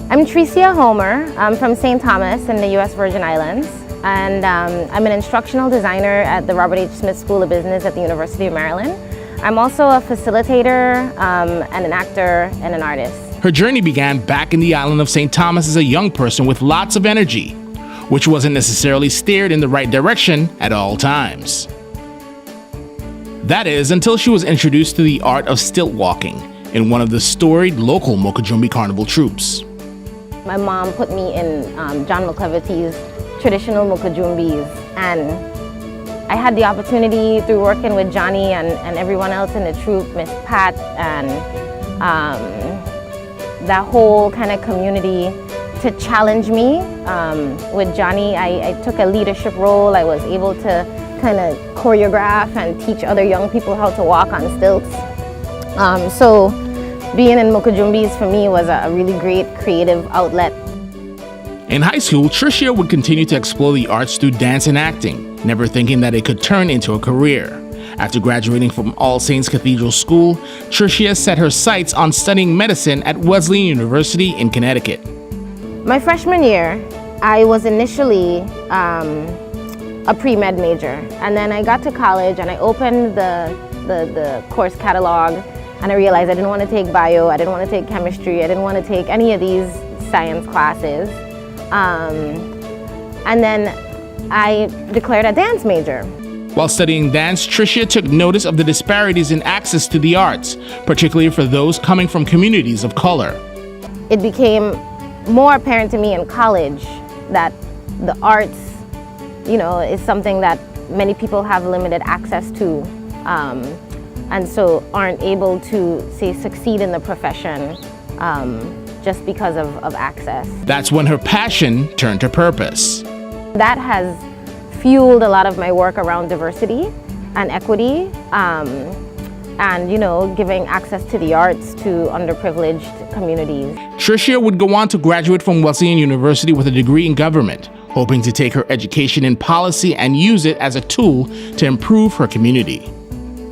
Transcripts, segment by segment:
I'm Tricia Homer. I'm from St. Thomas in the U.S. Virgin Islands, and I'm an instructional designer at the Robert H. Smith School of Business at the University of Maryland. I'm also a facilitator and an actor and an artist. Her journey began back in the island of St. Thomas as a young person with lots of energy, which wasn't necessarily steered in the right direction at all times. That is, until she was introduced to the art of stilt walking in one of the storied local Mokajumbi Carnival troupes. My mom put me in John McCleverty's traditional Mokajumbis, and I had the opportunity through working with Johnny and everyone else in the troupe, Miss Pat, and that whole kind of community to challenge me. With Johnny, I took a leadership role. I was able to kind of choreograph and teach other young people how to walk on stilts. So being in Mokajumbis for me was a really great creative outlet. In high school, Tricia would continue to explore the arts through dance and acting, never thinking that it could turn into a career. After graduating from All Saints Cathedral School, Tricia set her sights on studying medicine at Wesleyan University in Connecticut. My freshman year, I was initially a pre-med major, and then I got to college and I opened the course catalog and I realized I didn't want to take bio, I didn't want to take chemistry, I didn't want to take any of these science classes. And then I declared a dance major. While studying dance, Tricia took notice of the disparities in access to the arts, particularly for those coming from communities of color. It became more apparent to me in college that the arts, is something that many people have limited access to, and so aren't able to, say, succeed in the profession just because of access. That's when her passion turned to purpose. That has fueled a lot of my work around diversity and equity, and giving access to the arts to underprivileged communities. Tricia would go on to graduate from Wesleyan University with a degree in government, hoping to take her education in policy and use it as a tool to improve her community.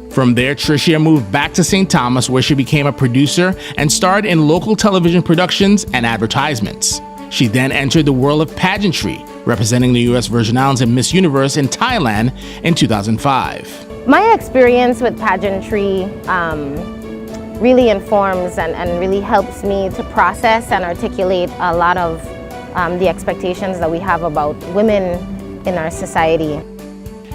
From there, Tricia moved back to St. Thomas, where she became a producer and starred in local television productions and advertisements. She then entered the world of pageantry, representing the U.S. Virgin Islands and Miss Universe in Thailand in 2005. My experience with pageantry really informs and really helps me to process and articulate a lot of the expectations that we have about women in our society.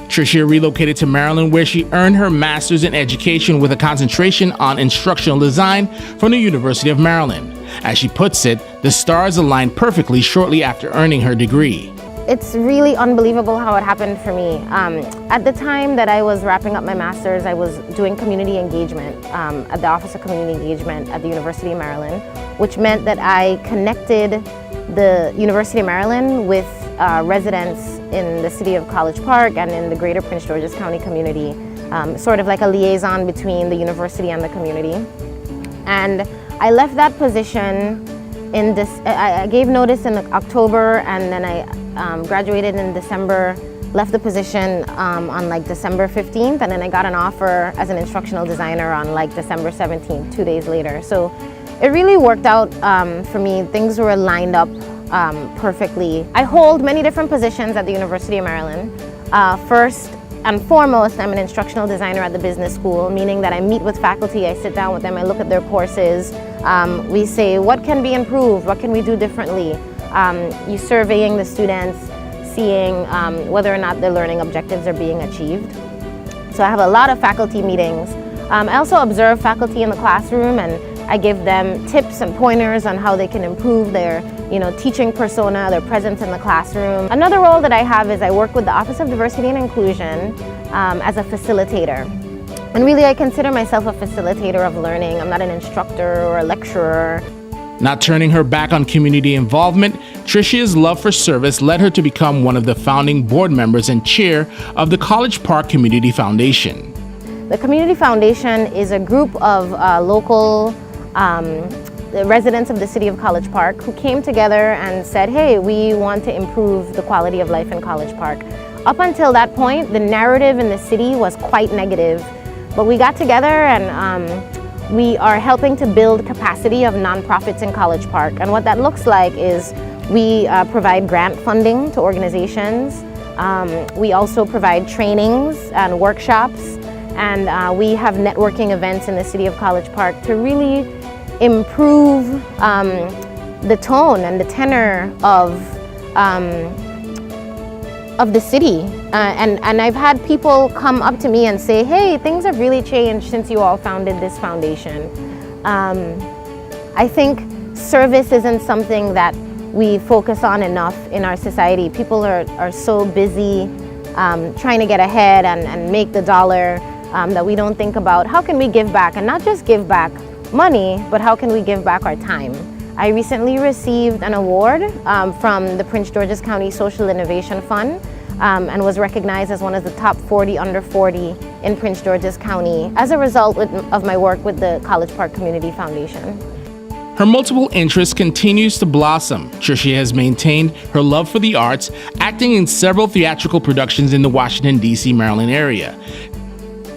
Tricia relocated to Maryland, where she earned her master's in education with a concentration on instructional design from the University of Maryland. As she puts it, the stars aligned perfectly shortly after earning her degree. It's really unbelievable how it happened for me. At the time that I was wrapping up my master's, I was doing community engagement at the Office of Community Engagement at the University of Maryland, which meant that I connected the University of Maryland with residents in the city of College Park and in the greater Prince George's County community, sort of like a liaison between the university and the community. And I left that position in this, I gave notice in October, and then I graduated in December, left the position on like December 15th, and then I got an offer as an instructional designer on like December 17th, 2 days later. So it really worked out for me. Things were lined up perfectly. I hold many different positions at the University of Maryland. First and foremost, I'm an instructional designer at the business school, meaning that I meet with faculty, I sit down with them, I look at their courses. We say, what can be improved? What can we do differently? You surveying the students, seeing whether or not their learning objectives are being achieved. So I have a lot of faculty meetings. I also observe faculty in the classroom, and I give them tips and pointers on how they can improve their teaching persona, their presence in the classroom. Another role that I have is I work with the Office of Diversity and Inclusion as a facilitator. And really, I consider myself a facilitator of learning. I'm not an instructor or a lecturer. Not turning her back on community involvement, Tricia's love for service led her to become one of the founding board members and chair of the College Park Community Foundation. The Community Foundation is a group of local the residents of the city of College Park who came together and said, hey, we want to improve the quality of life in College Park. Up until that point, the narrative in the city was quite negative, but we got together and we are helping to build capacity of nonprofits in College Park. And what that looks like is we provide grant funding to organizations. We also provide trainings and workshops, and we have networking events in the city of College Park to really improve the tone and the tenor of the city. And I've had people come up to me and say, hey, things have really changed since you all founded this foundation. I think service isn't something that we focus on enough in our society. People are so busy trying to get ahead and make the dollar that we don't think about how can we give back, and not just give back money, but how can we give back our time. I recently received an award from the Prince George's County Social Innovation Fund and was recognized as one of the top 40 under 40 in Prince George's County as a result of my work with the College Park Community Foundation. Her multiple interests continues to blossom. Tricia has maintained her love for the arts, acting in several theatrical productions in the Washington, D.C., Maryland area.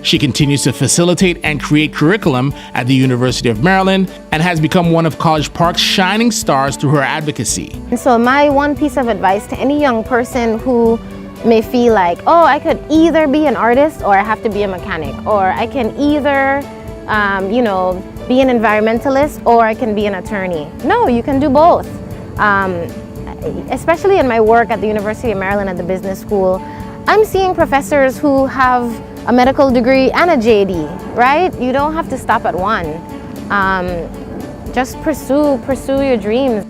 She continues to facilitate and create curriculum at the University of Maryland and has become one of College Park's shining stars through her advocacy. And so my one piece of advice to any young person who may feel like, oh, I could either be an artist or I have to be a mechanic, or I can either, be an environmentalist or I can be an attorney. No, you can do both. Especially in my work at the University of Maryland at the business school, I'm seeing professors who have a medical degree and a JD, right? You don't have to stop at one. Just pursue your dreams.